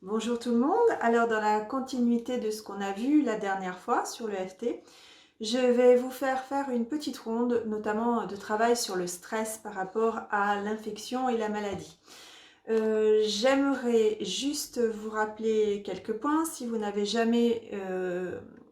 Bonjour tout le monde. Alors dans la continuité de ce qu'on a vu la dernière fois sur le FT, je vais vous faire une petite ronde, notamment de travail sur le stress par rapport à l'infection et la maladie. J'aimerais juste vous rappeler quelques points. Si vous n'avez jamais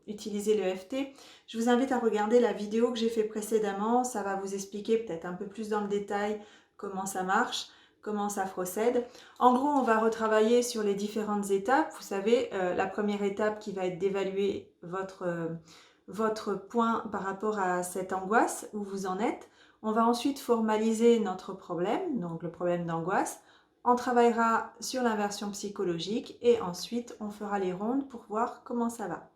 utilisé le FT, je vous invite à regarder la vidéo que j'ai fait précédemment. Ça va vous expliquer peut-être un peu plus dans le détail comment ça marche, comment ça procède. En gros, on va retravailler sur les différentes étapes. Vous savez, la première étape qui va être d'évaluer votre point par rapport à cette angoisse, où vous en êtes. On va ensuite formaliser notre problème, donc le problème d'angoisse. On travaillera sur l'inversion psychologique et ensuite on fera les rondes pour voir comment ça va.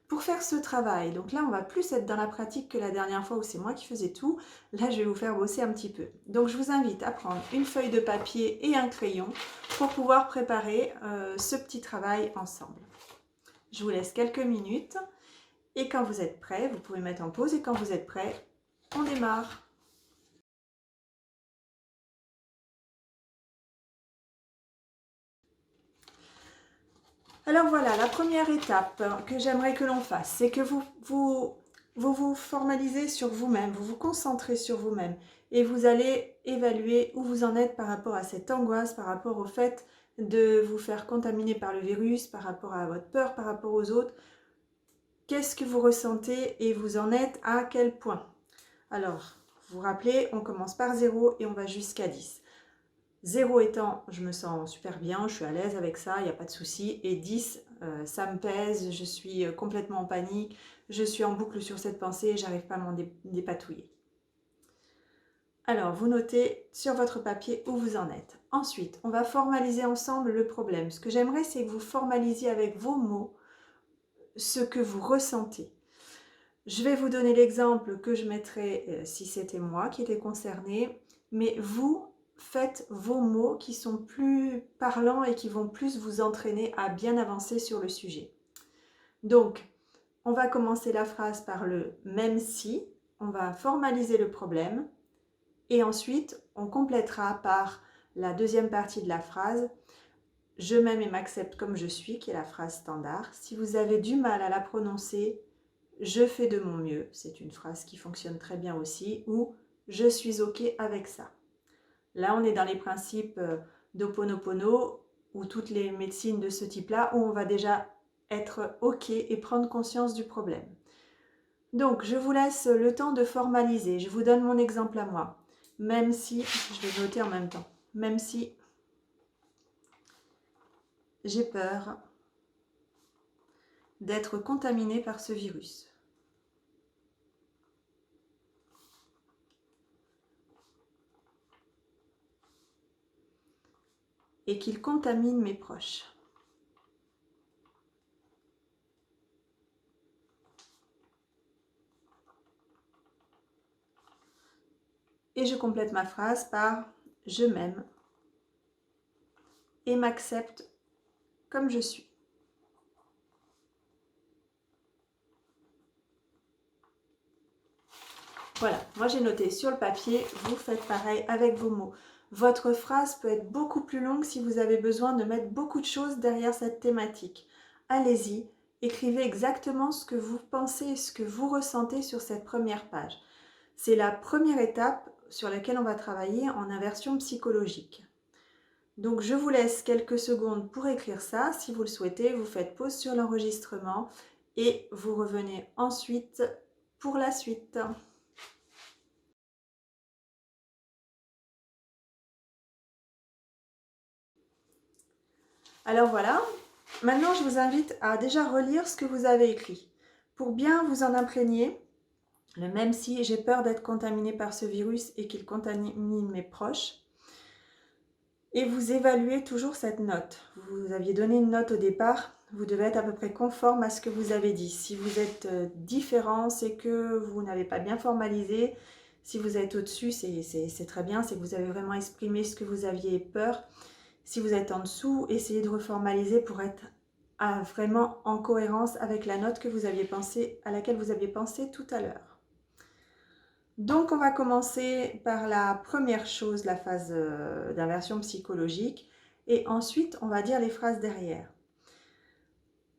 Pour faire ce travail, donc là on va plus être dans la pratique que la dernière fois où c'est moi qui faisais tout. Là je vais vous faire bosser un petit peu. Donc je vous invite à prendre une feuille de papier et un crayon pour pouvoir préparer ce petit travail ensemble. Je vous laisse quelques minutes et quand vous êtes prêts, vous pouvez mettre en pause et quand vous êtes prêts, on démarre. Alors voilà, la première étape que j'aimerais que l'on fasse, c'est que vous formalisez sur vous-même, vous vous concentrez sur vous-même et vous allez évaluer où vous en êtes par rapport à cette angoisse, par rapport au fait de vous faire contaminer par le virus, par rapport à votre peur, par rapport aux autres. Qu'est-ce que vous ressentez et vous en êtes à quel point? Alors, vous vous rappelez, on commence par 0 et on va jusqu'à 10. 0 étant, je me sens super bien, je suis à l'aise avec ça, il n'y a pas de souci. Et 10, ça me pèse, je suis complètement en panique, je suis en boucle sur cette pensée, j'arrive pas à m'en dépatouiller. Alors, vous notez sur votre papier où vous en êtes. Ensuite, on va formaliser ensemble le problème. Ce que j'aimerais, c'est que vous formalisiez avec vos mots ce que vous ressentez. Je vais vous donner l'exemple que je mettrais si c'était moi qui étais concernée, mais vous faites vos mots qui sont plus parlants et qui vont plus vous entraîner à bien avancer sur le sujet. Donc, on va commencer la phrase par le « même si », on va formaliser le problème et ensuite on complétera par la deuxième partie de la phrase « je m'aime et m'accepte comme je suis » qui est la phrase standard. Si vous avez du mal à la prononcer, je fais de mon mieux, c'est une phrase qui fonctionne très bien aussi, ou je suis ok avec ça. Là, on est dans les principes d'Ho'oponopono ou toutes les médecines de ce type-là où on va déjà être ok et prendre conscience du problème. Donc, je vous laisse le temps de formaliser. Je vous donne mon exemple à moi. Même si, je vais noter en même temps, même si j'ai peur d'être contaminée par ce virus. Et qu'il contamine mes proches. Et je complète ma phrase par « je m'aime et m'accepte comme je suis ». Voilà, moi j'ai noté sur le papier, vous faites pareil avec vos mots. Votre phrase peut être beaucoup plus longue si vous avez besoin de mettre beaucoup de choses derrière cette thématique. Allez-y, écrivez exactement ce que vous pensez, ce que vous ressentez sur cette première page. C'est la première étape sur laquelle on va travailler en inversion psychologique. Donc je vous laisse quelques secondes pour écrire ça. Si vous le souhaitez, vous faites pause sur l'enregistrement et vous revenez ensuite pour la suite. Alors voilà, maintenant je vous invite à déjà relire ce que vous avez écrit. Pour bien vous en imprégner, même si j'ai peur d'être contaminée par ce virus et qu'il contamine mes proches, et vous évaluez toujours cette note. Vous aviez donné une note au départ, vous devez être à peu près conforme à ce que vous avez dit. Si vous êtes différent, c'est que vous n'avez pas bien formalisé. Si vous êtes au-dessus, c'est très bien, c'est que vous avez vraiment exprimé ce que vous aviez peur. Si vous êtes en dessous, essayez de reformaliser pour être vraiment en cohérence avec la note que vous aviez pensé, à laquelle vous aviez pensé tout à l'heure. Donc on va commencer par la première chose, la phase d'inversion psychologique. et ensuite on va dire les phrases derrière.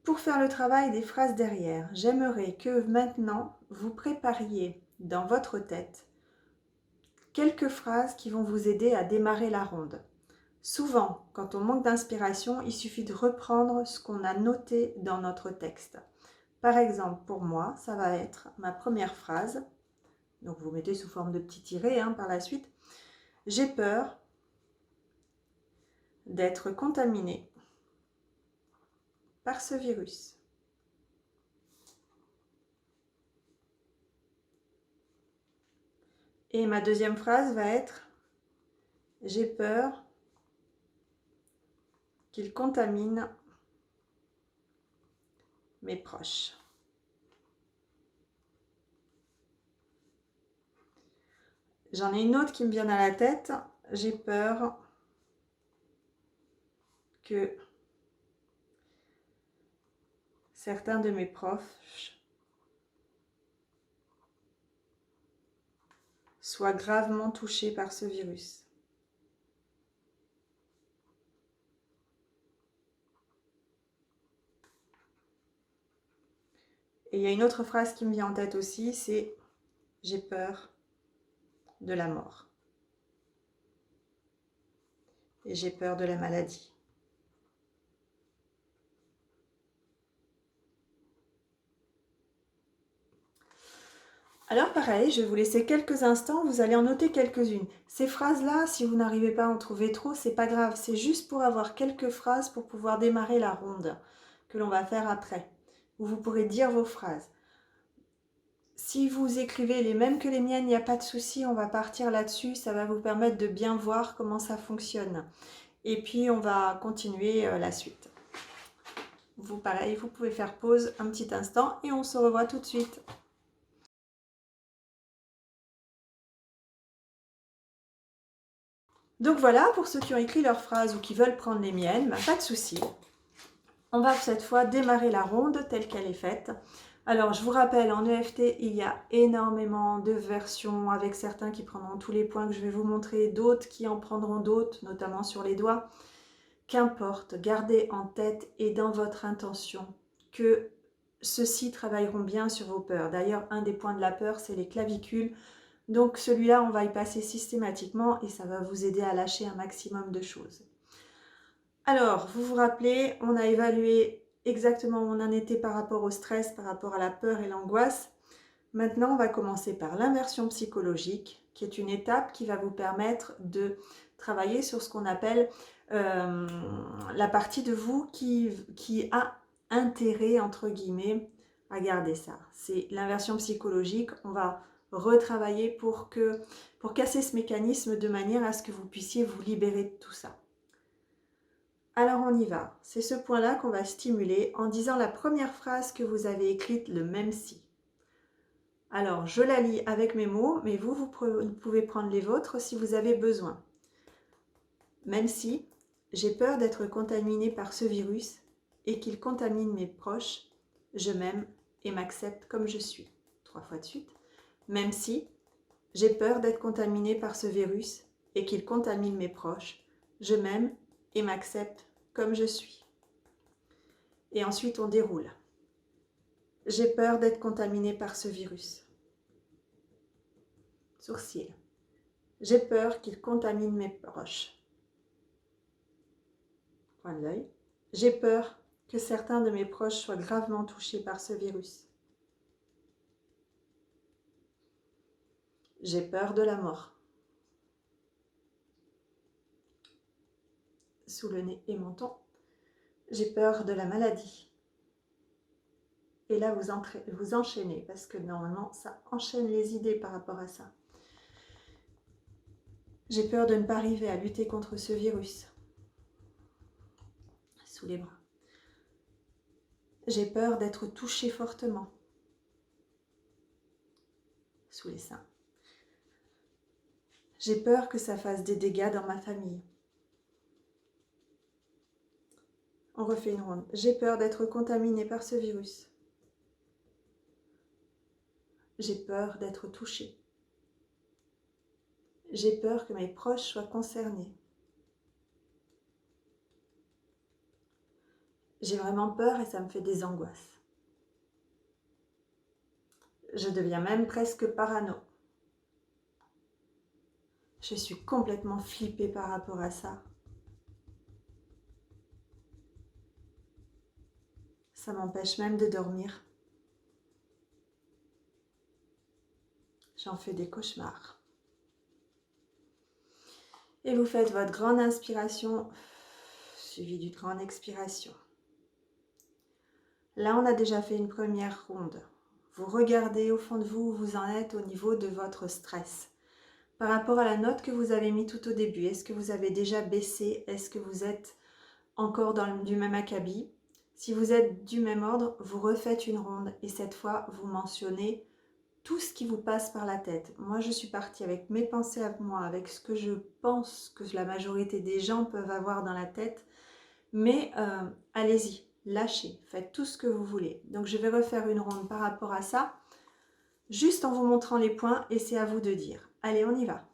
Pour faire le travail des phrases derrière, j'aimerais que maintenant vous prépariez dans votre tête quelques phrases qui vont vous aider à démarrer la ronde. Souvent, quand on manque d'inspiration, il suffit de reprendre ce qu'on a noté dans notre texte. Par exemple, pour moi, ça va être ma première phrase. Donc vous mettez sous forme de petit tiret par la suite. J'ai peur d'être contaminé par ce virus. Et ma deuxième phrase va être j'ai peur qu'il contamine mes proches. J'en ai une autre qui me vient à la tête. J'ai peur que certains de mes proches soient gravement touchés par ce virus. Et il y a une autre phrase qui me vient en tête aussi, c'est j'ai peur de la mort. Et j'ai peur de la maladie. Alors pareil, je vais vous laisser quelques instants, vous allez en noter quelques-unes. Ces phrases-là, si vous n'arrivez pas à en trouver trop, c'est pas grave, c'est juste pour avoir quelques phrases pour pouvoir démarrer la ronde que l'on va faire après, où vous pourrez dire vos phrases. Si vous écrivez les mêmes que les miennes, il n'y a pas de souci, on va partir là-dessus, ça va vous permettre de bien voir comment ça fonctionne. Et puis on va continuer la suite. Vous pareil, vous pouvez faire pause un petit instant et on se revoit tout de suite. Donc voilà, pour ceux qui ont écrit leurs phrases ou qui veulent prendre les miennes, pas de souci. On va cette fois démarrer la ronde telle qu'elle est faite. Alors je vous rappelle, en EFT, il y a énormément de versions avec certains qui prendront tous les points que je vais vous montrer, d'autres qui en prendront d'autres, notamment sur les doigts. Qu'importe, gardez en tête et dans votre intention que ceux-ci travailleront bien sur vos peurs. D'ailleurs, un des points de la peur, c'est les clavicules. Donc celui-là, on va y passer systématiquement et ça va vous aider à lâcher un maximum de choses. Alors, vous vous rappelez, on a évalué exactement où on en était par rapport au stress, par rapport à la peur et l'angoisse. Maintenant, on va commencer par l'inversion psychologique, qui est une étape qui va vous permettre de travailler sur ce qu'on appelle la partie de vous qui a intérêt, entre guillemets, à garder ça. C'est l'inversion psychologique. On va retravailler pour casser ce mécanisme de manière à ce que vous puissiez vous libérer de tout ça. Alors on y va. C'est ce point-là qu'on va stimuler en disant la première phrase que vous avez écrite, le même si. Alors je la lis avec mes mots, mais vous pouvez prendre les vôtres si vous avez besoin. Même si j'ai peur d'être contaminé par ce virus et qu'il contamine mes proches, je m'aime et m'accepte comme je suis. 3 fois de suite. Même si j'ai peur d'être contaminé par ce virus et qu'il contamine mes proches, je m'aime et m'accepte comme je suis. Et ensuite on déroule. J'ai peur d'être contaminé par ce virus. Sourcil. J'ai peur qu'il contamine mes proches. Point de l'œil. J'ai peur que certains de mes proches soient gravement touchés par ce virus. J'ai peur de la mort. Sous le nez et menton. J'ai peur de la maladie. Et là, vous enchaînez, parce que normalement, ça enchaîne les idées par rapport à ça. J'ai peur de ne pas arriver à lutter contre ce virus. Sous les bras. J'ai peur d'être touchée fortement. Sous les seins. J'ai peur que ça fasse des dégâts dans ma famille. On refait une ronde. J'ai peur d'être contaminée par ce virus. J'ai peur d'être touchée. J'ai peur que mes proches soient concernés. J'ai vraiment peur et ça me fait des angoisses. Je deviens même presque parano. Je suis complètement flippée par rapport à ça. Ça m'empêche même de dormir. J'en fais des cauchemars. Et vous faites votre grande inspiration, suivie d'une grande expiration. Là, on a déjà fait une première ronde. Vous regardez au fond de vous où vous en êtes au niveau de votre stress. Par rapport à la note que vous avez mis tout au début, est-ce que vous avez déjà baissé? Est-ce que vous êtes encore du même acabit? Si vous êtes du même ordre, vous refaites une ronde et cette fois, vous mentionnez tout ce qui vous passe par la tête. Moi, je suis partie avec mes pensées à moi, avec ce que je pense que la majorité des gens peuvent avoir dans la tête. Mais allez-y, lâchez, faites tout ce que vous voulez. Donc, je vais refaire une ronde par rapport à ça, juste en vous montrant les points et c'est à vous de dire. Allez, on y va.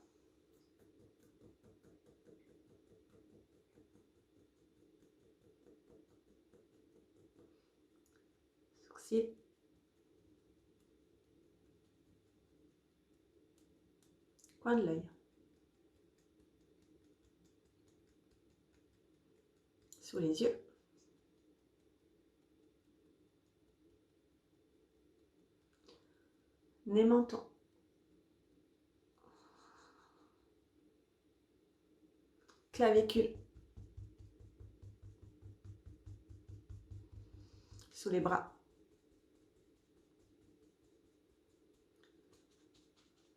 Sourcils. Coin de l'œil. Sous les yeux. Nez, menton. Clavicule. Sous les bras.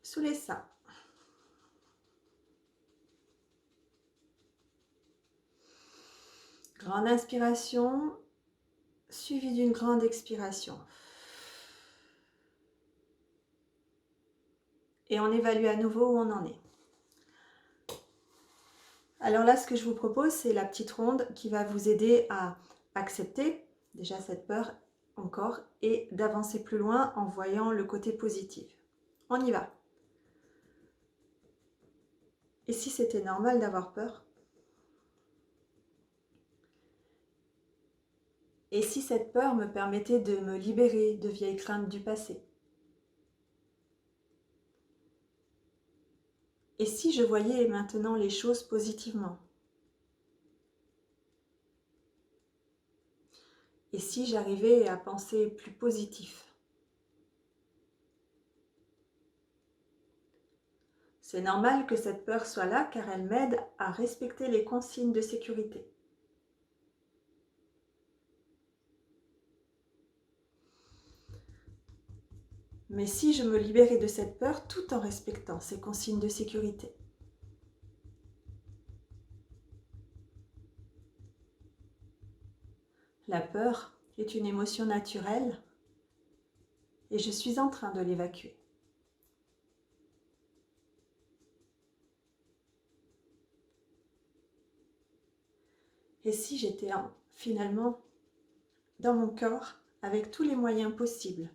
Sous les seins. Grande inspiration, suivie d'une grande expiration. Et on évalue à nouveau où on en est. Alors là, ce que je vous propose, c'est la petite ronde qui va vous aider à accepter déjà cette peur encore et d'avancer plus loin en voyant le côté positif. On y va. Et si c'était normal d'avoir peur? Et si cette peur me permettait de me libérer de vieilles craintes du passé? Et si je voyais maintenant les choses positivement? Et si j'arrivais à penser plus positif? C'est normal que cette peur soit là car elle m'aide à respecter les consignes de sécurité. Mais si je me libérais de cette peur tout en respectant ces consignes de sécurité? La peur est une émotion naturelle et je suis en train de l'évacuer. Et si j'étais finalement dans mon corps avec tous les moyens possibles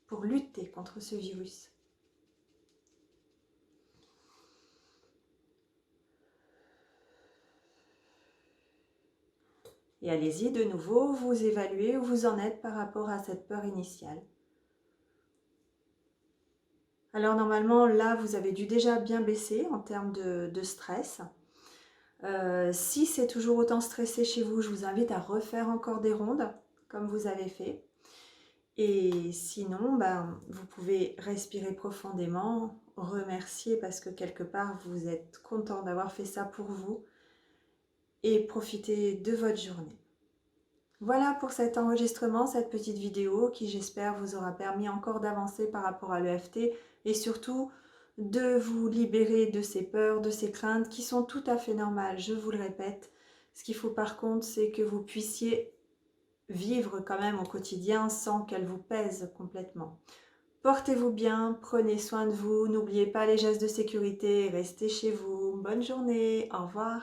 pour lutter contre ce virus? Et allez-y de nouveau, vous évaluez où vous en êtes par rapport à cette peur initiale. Alors normalement, là, vous avez dû déjà bien baisser en termes de stress. Si c'est toujours autant stressé chez vous, je vous invite à refaire encore des rondes, comme vous avez fait. Et sinon, vous pouvez respirer profondément, remercier parce que quelque part, vous êtes content d'avoir fait ça pour vous et profiter de votre journée. Voilà pour cet enregistrement, cette petite vidéo qui j'espère vous aura permis encore d'avancer par rapport à l'EFT et surtout de vous libérer de ces peurs, de ces craintes qui sont tout à fait normales, je vous le répète. Ce qu'il faut par contre, c'est que vous puissiez vivre quand même au quotidien sans qu'elles vous pèsent complètement. Portez-vous bien, prenez soin de vous, n'oubliez pas les gestes de sécurité, restez chez vous. Bonne journée, au revoir.